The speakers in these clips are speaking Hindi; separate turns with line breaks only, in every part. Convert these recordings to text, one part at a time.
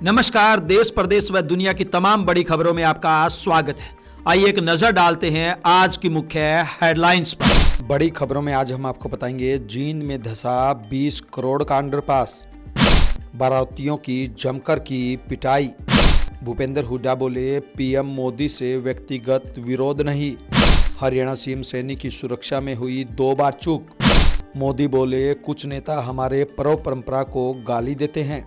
नमस्कार। देश प्रदेश व दुनिया की तमाम बड़ी खबरों में आपका स्वागत है। आइए एक नजर डालते हैं आज की मुख्य हेडलाइंस पर। बड़ी खबरों में आज हम आपको बताएंगे, जींद में धंसा 20 करोड़ का अंडरपास, बारातियों की जमकर की पिटाई। भूपेंद्र हुड्डा बोले, पीएम मोदी से व्यक्तिगत विरोध नहीं। हरियाणा सीएम सैनी की सुरक्षा में हुई 2 बार चूक। मोदी बोले, कुछ नेता हमारे पर्व परंपरा को गाली देते हैं।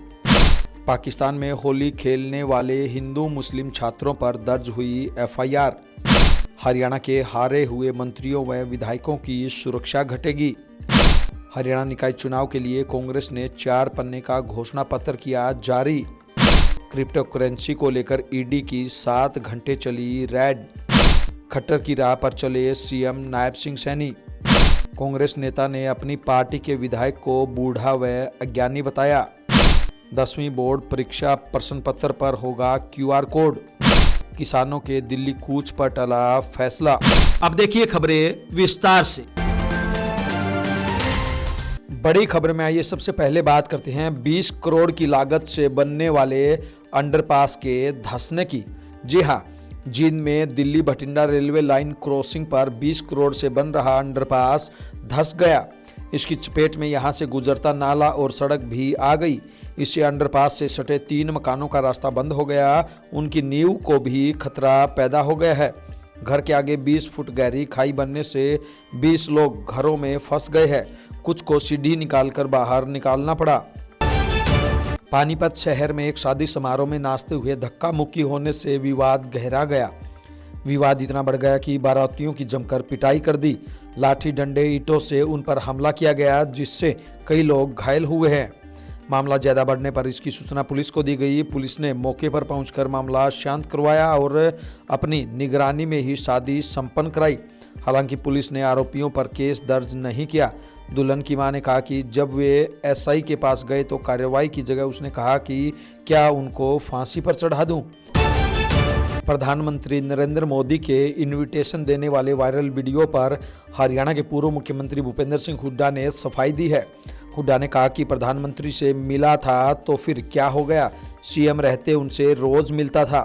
पाकिस्तान में होली खेलने वाले हिंदू मुस्लिम छात्रों पर दर्ज हुई एफआईआर। हरियाणा के हारे हुए मंत्रियों व विधायकों की सुरक्षा घटेगी। हरियाणा निकाय चुनाव के लिए कांग्रेस ने 4 पन्ने का घोषणा पत्र किया जारी। क्रिप्टो करेंसी को लेकर ईडी की 7 घंटे चली रेड। खट्टर की राह पर चले सीएम नायब सिंह सैनी। कांग्रेस नेता ने अपनी पार्टी के विधायक को बूढ़ा व अज्ञानी बताया। 10वीं बोर्ड परीक्षा प्रश्न पत्र पर होगा क्यूआर कोड। किसानों के दिल्ली कूच पर टला फैसला। अब देखिए खबरें विस्तार से। बड़ी खबर में आइए सबसे पहले बात करते हैं 20 करोड़ की लागत से बनने वाले अंडरपास के धंसने की। जी हां, जींद में Delhi Bathinda railway line crossing पर 20 करोड़ से बन रहा अंडरपास धंस गया। इसकी चपेट में यहां से गुजरता नाला और सड़क भी आ गई। इससे अंडरपास से सटे 3 मकानों का रास्ता बंद हो गया। उनकी नींव को भी खतरा पैदा हो गया है। घर के आगे 20 फुट गहरी खाई बनने से 20 लोग घरों में फंस गए हैं। कुछ को सीढ़ी निकालकर बाहर निकालना पड़ा। पानीपत शहर में एक शादी समारोह में नाचते हुए धक्का मुक्की होने से विवाद गहरा गया। विवाद इतना बढ़ गया कि बारातियों की जमकर पिटाई कर दी। लाठी डंडे ईंटों से उन पर हमला किया गया, जिससे कई लोग घायल हुए हैं। मामला ज्यादा बढ़ने पर इसकी सूचना पुलिस को दी गई। पुलिस ने मौके पर पहुंचकर मामला शांत करवाया और अपनी निगरानी में ही शादी संपन्न कराई। हालांकि पुलिस ने आरोपियों पर केस दर्ज नहीं किया। दुल्हन की मां ने कहा कि जब वे एसआई के पास गए तो कार्रवाई की जगह उसने कहा कि क्या उनको फांसी पर चढ़ा दूं। प्रधानमंत्री नरेंद्र मोदी के इनविटेशन देने वाले वायरल वीडियो पर हरियाणा के पूर्व मुख्यमंत्री भूपेंद्र सिंह हुड्डा ने सफाई दी है। हुड्डा ने कहा कि प्रधानमंत्री से मिला था तो फिर क्या हो गया, सीएम रहते उनसे रोज मिलता था।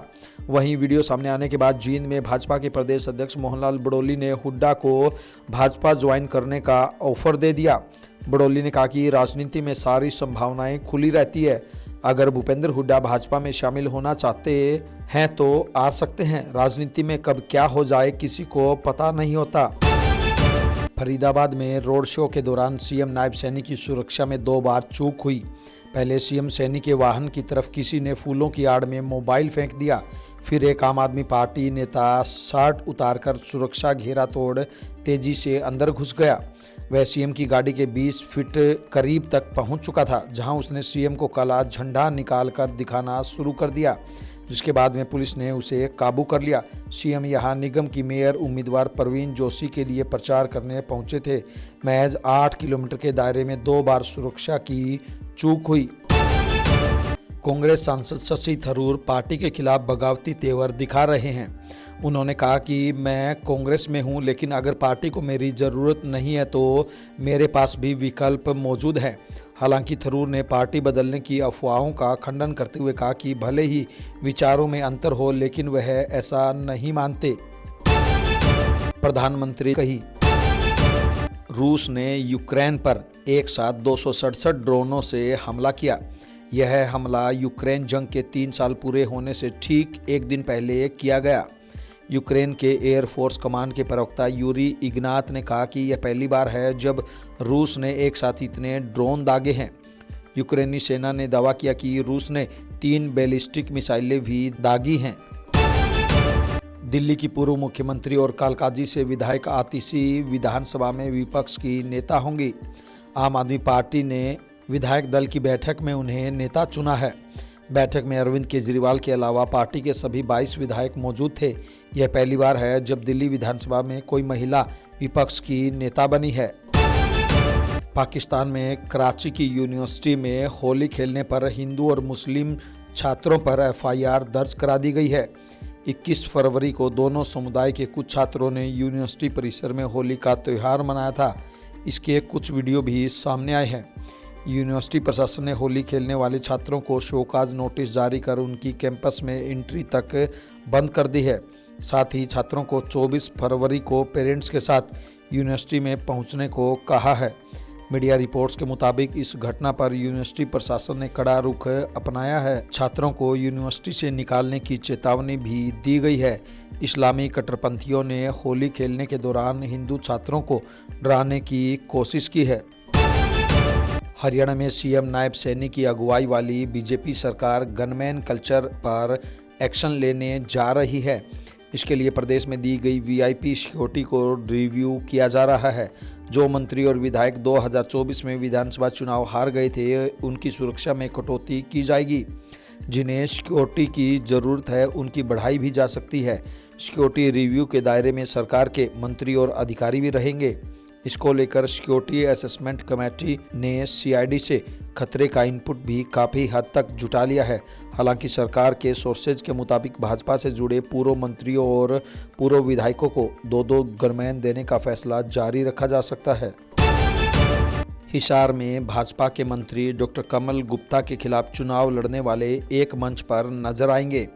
वहीं वीडियो सामने आने के बाद जींद में भाजपा के प्रदेश अध्यक्ष मोहनलाल बड़ोली ने हुड्डा को भाजपा ज्वाइन करने का ऑफर दे दिया। बड़ोली ने कहा कि राजनीति में सारी संभावनाएं खुली रहती है। अगर भूपेंद्र हुड्डा भाजपा में शामिल होना चाहते हैं तो आ सकते हैं। राजनीति में कब क्या हो जाए किसी को पता नहीं होता। फरीदाबाद में रोड शो के दौरान सीएम नायब सैनी की सुरक्षा में 2 बार चूक हुई। पहले सीएम सैनी के वाहन की तरफ किसी ने फूलों की आड़ में मोबाइल फेंक दिया। फिर एक आम आदमी पार्टी नेता शर्ट उतारकर सुरक्षा घेरा तोड़ तेजी से अंदर घुस गया। वह सीएम की गाड़ी के 20 फीट करीब तक पहुंच चुका था, जहां उसने सीएम को काला झंडा निकालकर दिखाना शुरू कर दिया, जिसके बाद में पुलिस ने उसे काबू कर लिया। सीएम यहां निगम की मेयर उम्मीदवार परवीन जोशी के लिए प्रचार करने पहुंचे थे। महज 8 किलोमीटर के दायरे में 2 बार सुरक्षा की चूक हुई। कांग्रेस सांसद शशि थरूर पार्टी के खिलाफ बगावती तेवर दिखा रहे हैं। उन्होंने कहा कि मैं कांग्रेस में हूं, लेकिन अगर पार्टी को मेरी ज़रूरत नहीं है तो मेरे पास भी विकल्प मौजूद है। हालांकि थरूर ने पार्टी बदलने की अफवाहों का खंडन करते हुए कहा कि भले ही विचारों में अंतर हो, लेकिन वह ऐसा नहीं मानते। प्रधानमंत्री कही, रूस ने यूक्रेन पर एक साथ 267 ड्रोनों से हमला किया। यह हमला यूक्रेन जंग के 3 साल पूरे होने से ठीक एक दिन पहले किया गया। यूक्रेन के एयरफोर्स कमांड के प्रवक्ता यूरी इग्नात ने कहा कि यह पहली बार है जब रूस ने एक साथ इतने ड्रोन दागे हैं। यूक्रेनी सेना ने दावा किया कि रूस ने 3 बैलिस्टिक मिसाइलें भी दागी हैं। दिल्ली की पूर्व मुख्यमंत्री और कालकाजी से विधायक आतिशी विधानसभा में विपक्ष की नेता होंगी। आम आदमी पार्टी ने विधायक दल की बैठक में उन्हें नेता चुना है। बैठक में अरविंद केजरीवाल के अलावा पार्टी के सभी 22 विधायक मौजूद थे। यह पहली बार है जब दिल्ली विधानसभा में कोई महिला विपक्ष की नेता बनी है। पाकिस्तान में कराची की यूनिवर्सिटी में होली खेलने पर हिंदू और मुस्लिम छात्रों पर एफआईआर दर्ज करा दी गई है। 21 फरवरी को दोनों समुदाय के कुछ छात्रों ने यूनिवर्सिटी परिसर में होली का त्यौहार मनाया था। इसके कुछ वीडियो भी सामने आए हैं। यूनिवर्सिटी प्रशासन ने होली खेलने वाले छात्रों को शोकाज नोटिस जारी कर उनकी कैंपस में एंट्री तक बंद कर दी है। साथ ही छात्रों को 24 फरवरी को पेरेंट्स के साथ यूनिवर्सिटी में पहुंचने को कहा है। मीडिया रिपोर्ट्स के मुताबिक इस घटना पर यूनिवर्सिटी प्रशासन ने कड़ा रुख अपनाया है। छात्रों को यूनिवर्सिटी से निकालने की चेतावनी भी दी गई है। इस्लामी कट्टरपंथियों ने होली खेलने के दौरान हिंदू छात्रों को डराने की कोशिश की है। हरियाणा में सीएम नायब सैनी की अगुवाई वाली बीजेपी सरकार गनमैन कल्चर पर एक्शन लेने जा रही है। इसके लिए प्रदेश में दी गई वीआईपी सिक्योरिटी को रिव्यू किया जा रहा है। जो मंत्री और विधायक 2024 में विधानसभा चुनाव हार गए थे, उनकी सुरक्षा में कटौती की जाएगी। जिन्हें सिक्योरिटी की ज़रूरत है, उनकी बढ़ाई भी जा सकती है। सिक्योरिटी रिव्यू के दायरे में सरकार के मंत्री और अधिकारी भी रहेंगे। इसको लेकर सिक्योरिटी असेसमेंट कमेटी ने सीआईडी से खतरे का इनपुट भी काफ़ी हद तक जुटा लिया है। हालांकि सरकार के सोर्सेज के मुताबिक भाजपा से जुड़े पूर्व मंत्रियों और पूर्व विधायकों को 2-2 गनमैन देने का फैसला जारी रखा जा सकता है। हिसार में भाजपा के मंत्री डॉक्टर कमल गुप्ता के खिलाफ चुनाव लड़ने वाले एक मंच पर नजर आएंगे।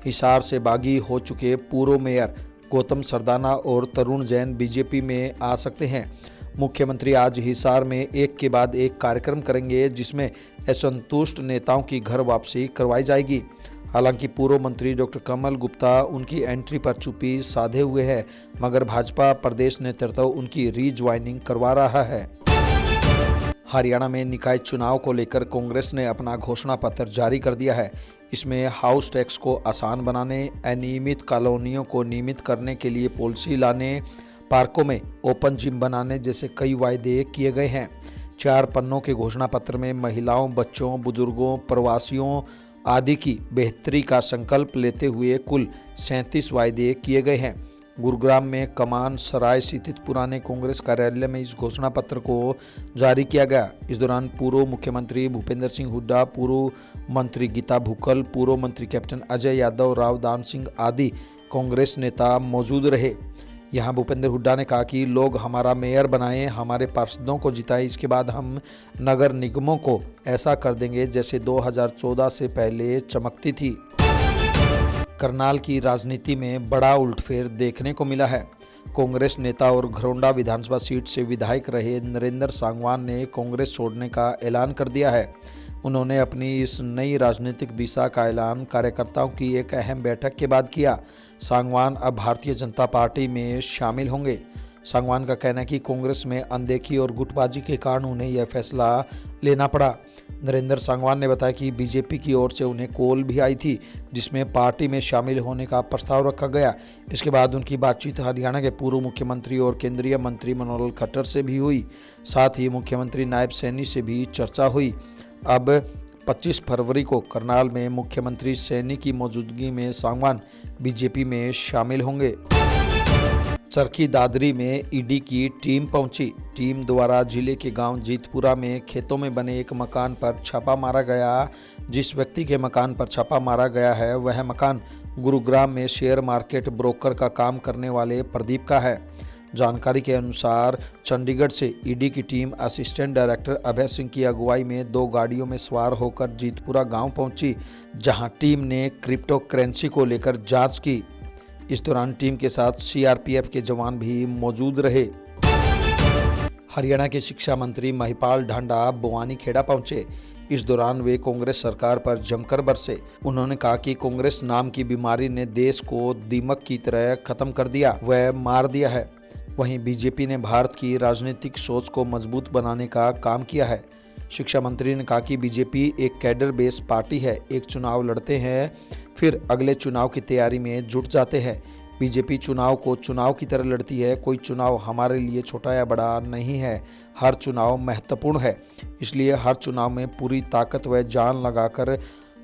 हिसार से बागी हो चुके पूर्व मेयर गौतम सरदाना और तरुण जैन बीजेपी में आ सकते हैं। मुख्यमंत्री आज हिसार में एक के बाद एक कार्यक्रम करेंगे, जिसमें असंतुष्ट नेताओं की घर वापसी करवाई जाएगी। हालांकि पूर्व मंत्री डॉक्टर कमल गुप्ता उनकी एंट्री पर चुप्पी साधे हुए हैं, मगर भाजपा प्रदेश नेतृत्व उनकी रीज्वाइनिंग करवा रहा है। हरियाणा में निकाय चुनाव को लेकर कांग्रेस ने अपना घोषणा पत्र जारी कर दिया है। इसमें हाउस टैक्स को आसान बनाने, अनियमित कॉलोनियों को नियमित करने के लिए पॉलिसी लाने, पार्कों में ओपन जिम बनाने जैसे कई वायदे किए गए हैं। 4 पन्नों के घोषणा पत्र में महिलाओं, बच्चों, बुजुर्गों, प्रवासियों आदि की बेहतरी का संकल्प लेते हुए कुल 37 वायदे किए गए हैं। गुरुग्राम में कमान सराय स्थित पुराने कांग्रेस कार्यालय में इस घोषणा पत्र को जारी किया गया। इस दौरान पूर्व मुख्यमंत्री भूपेंद्र सिंह हुड्डा, पूर्व मंत्री गीता भुक्कल, पूर्व मंत्री कैप्टन अजय यादव, राव दान सिंह आदि कांग्रेस नेता मौजूद रहे। यहां भूपेंद्र हुड्डा ने कहा कि लोग हमारा मेयर बनाएं, हमारे पार्षदों को जिताएं, इसके बाद हम नगर निगमों को ऐसा कर देंगे जैसे 2014 से पहले चमकती थी। करनाल की राजनीति में बड़ा उलटफेर देखने को मिला है। कांग्रेस नेता और घरौंडा विधानसभा सीट से विधायक रहे नरेंद्र सांगवान ने कांग्रेस छोड़ने का ऐलान कर दिया है। उन्होंने अपनी इस नई राजनीतिक दिशा का ऐलान कार्यकर्ताओं की एक अहम बैठक के बाद किया। सांगवान अब भारतीय जनता पार्टी में शामिल होंगे। सांगवान का कहना है कि कांग्रेस में अनदेखी और गुटबाजी के कारण उन्हें यह फैसला लेना पड़ा। नरेंद्र सांगवान ने बताया कि बीजेपी की ओर से उन्हें कॉल भी आई थी, जिसमें पार्टी में शामिल होने का प्रस्ताव रखा गया। इसके बाद उनकी बातचीत हरियाणा के पूर्व मुख्यमंत्री और केंद्रीय मंत्री मनोहर खट्टर से भी हुई। साथ ही मुख्यमंत्री नायब सैनी से भी चर्चा हुई। अब 25 फरवरी को करनाल में मुख्यमंत्री सैनी की मौजूदगी में सांगवान बीजेपी में शामिल होंगे। चरखी दादरी में ईडी की टीम पहुंची। टीम द्वारा जिले के गांव जीतपुरा में खेतों में बने एक मकान पर छापा मारा गया। जिस व्यक्ति के मकान पर छापा मारा गया है, वह मकान गुरुग्राम में शेयर मार्केट ब्रोकर का काम करने वाले प्रदीप का है। जानकारी के अनुसार चंडीगढ़ से ईडी की team assistant director Abhay Singh की अगुवाई में 2 गाड़ियों में सवार होकर जीतपुरा गांव पहुंची, जहां टीम ने क्रिप्टो करेंसी को लेकर जांच की। इस दौरान टीम के साथ सीआरपीएफ के जवान भी मौजूद रहे। हरियाणा के शिक्षा मंत्री महिपाल ढांडा बवानीखेड़ा पहुंचे। इस दौरान वे कांग्रेस सरकार पर जमकर बरसे। उन्होंने कहा कि कांग्रेस नाम की बीमारी ने देश को दीमक की तरह खत्म कर दिया, वह मार दिया है। वहीं बीजेपी ने भारत की राजनीतिक सोच को मजबूत बनाने का काम किया है। शिक्षा मंत्री ने कहा कि बीजेपी एक कैडर बेस पार्टी है। एक चुनाव लड़ते हैं, फिर अगले चुनाव की तैयारी में जुट जाते हैं। बीजेपी चुनाव को चुनाव की तरह लड़ती है। कोई चुनाव हमारे लिए छोटा या बड़ा नहीं है, हर चुनाव महत्वपूर्ण है। इसलिए हर चुनाव में पूरी ताकत व जान लगाकर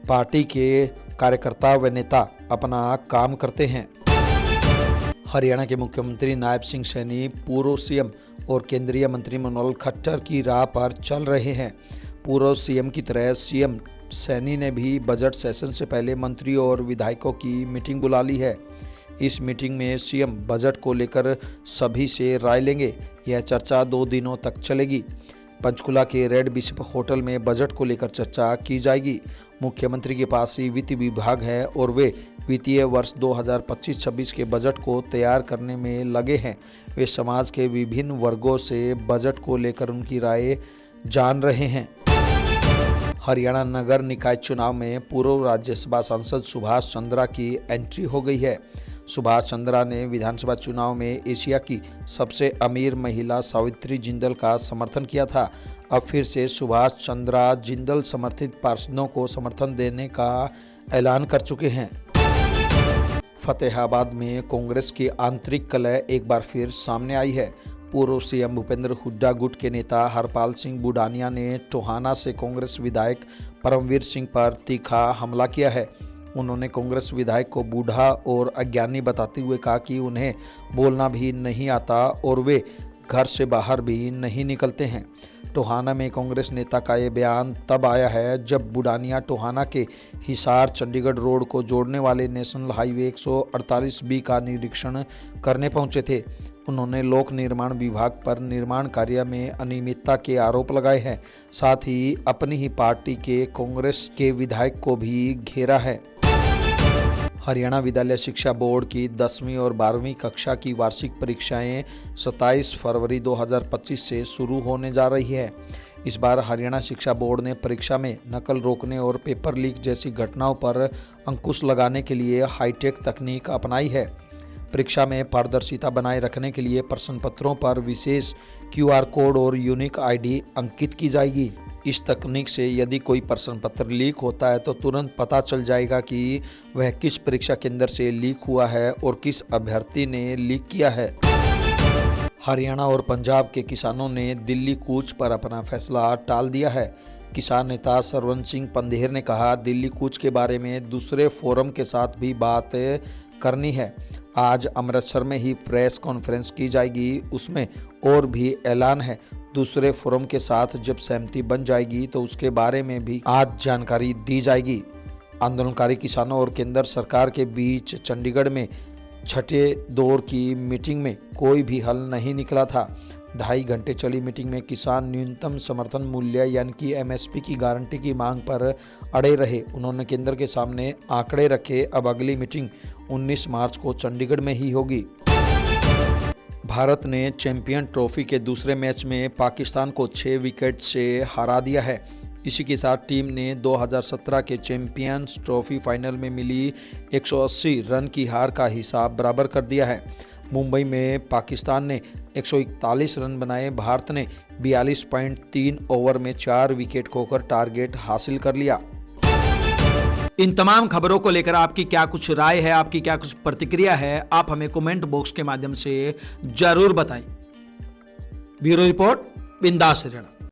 पार्टी के कार्यकर्ता व नेता अपना काम करते हैं। हरियाणा के मुख्यमंत्री नायब सिंह सैनी पूर्व सीएम और केंद्रीय मंत्री मनोहर खट्टर की राह पर चल रहे हैं। पूर्व सीएम की तरह सीएम सैनी ने भी बजट सेशन से पहले मंत्रियों और विधायकों की मीटिंग बुला ली है। इस मीटिंग में सीएम बजट को लेकर सभी से राय लेंगे। यह चर्चा 2 दिनों तक चलेगी। पंचकुला के रेड बिशप होटल में बजट को लेकर चर्चा की जाएगी। मुख्यमंत्री के पास ही वित्त विभाग है और वे वित्तीय वर्ष 2025-26 के बजट को तैयार करने में लगे हैं। वे समाज के विभिन्न वर्गों से बजट को लेकर उनकी राय जान रहे हैं। हरियाणा नगर निकाय चुनाव में पूर्व राज्यसभा सांसद सुभाष चंद्रा की एंट्री हो गई है। सुभाष चंद्रा ने विधानसभा चुनाव में एशिया की सबसे अमीर महिला सावित्री जिंदल का समर्थन किया था। अब फिर से सुभाष चंद्रा जिंदल समर्थित पार्षदों को समर्थन देने का ऐलान कर चुके हैं। फतेहाबाद में कांग्रेस की आंतरिक कलह एक बार फिर सामने आई है। पूर्व सीएम भूपेंद्र हुड्डा गुट के नेता हरपाल सिंह बुडानिया ने टोहाना से कांग्रेस विधायक परमवीर सिंह पर तीखा हमला किया है। उन्होंने कांग्रेस विधायक को बूढ़ा और अज्ञानी बताते हुए कहा कि उन्हें बोलना भी नहीं आता और वे घर से बाहर भी नहीं निकलते हैं। टोहाना में कांग्रेस नेता का ये बयान तब आया है जब बुडानिया टोहाना के हिसार चंडीगढ़ रोड को जोड़ने वाले नेशनल हाईवे 148B का निरीक्षण करने पहुंचे थे। उन्होंने लोक निर्माण विभाग पर निर्माण कार्य में अनियमितता के आरोप लगाए हैं। साथ ही अपनी ही पार्टी के कांग्रेस के विधायक को भी घेरा है। हरियाणा विद्यालय शिक्षा बोर्ड की 10वीं और 12वीं कक्षा की वार्षिक परीक्षाएं 27 फरवरी 2025 से शुरू होने जा रही है। इस बार हरियाणा शिक्षा बोर्ड ने परीक्षा में नकल रोकने और पेपर लीक जैसी घटनाओं पर अंकुश लगाने के लिए हाईटेक तकनीक अपनाई है। परीक्षा में पारदर्शिता बनाए रखने के लिए प्रश्न पत्रों पर विशेष QR कोड और यूनिक ID अंकित की जाएगी। इस तकनीक से यदि कोई प्रश्न पत्र लीक होता है तो तुरंत पता चल जाएगा कि वह किस परीक्षा केंद्र से लीक हुआ है और किस अभ्यर्थी ने लीक किया है। हरियाणा और पंजाब के किसानों ने दिल्ली कूच पर अपना फैसला टाल दिया है। किसान नेता सरवण सिंह पंधेर ने कहा, दिल्ली कूच के बारे में दूसरे फोरम के साथ भी बात करनी है। आज अमृतसर में ही प्रेस कॉन्फ्रेंस की जाएगी, उसमें और भी ऐलान है। दूसरे फोरम के साथ जब सहमति बन जाएगी तो उसके बारे में भी आज जानकारी दी जाएगी। आंदोलनकारी किसानों और केंद्र सरकार के बीच चंडीगढ़ में छठे दौर की मीटिंग में कोई भी हल नहीं निकला था। 2.5 घंटे चली मीटिंग में किसान न्यूनतम समर्थन मूल्य यानी कि MSP की गारंटी की मांग पर अड़े रहे। उन्होंने केंद्र के सामने आंकड़े रखे। अब अगली मीटिंग 19 मार्च को चंडीगढ़ में ही होगी। भारत ने चैंपियन ट्रॉफी के दूसरे मैच में पाकिस्तान को 6 विकेट से हरा दिया है। इसी के साथ टीम ने 2017 के चैंपियंस ट्रॉफी फाइनल में मिली 180 रन की हार का हिसाब बराबर कर दिया है। मुंबई में पाकिस्तान ने 141 रन बनाए। भारत ने 42.3 ओवर में 4 विकेट खोकर टारगेट हासिल कर लिया। इन तमाम खबरों को लेकर आपकी क्या कुछ राय है, आपकी क्या कुछ प्रतिक्रिया है, आप हमें कमेंट बॉक्स के माध्यम से जरूर बताएं। ब्यूरो रिपोर्ट, बिंदास हरियाणा।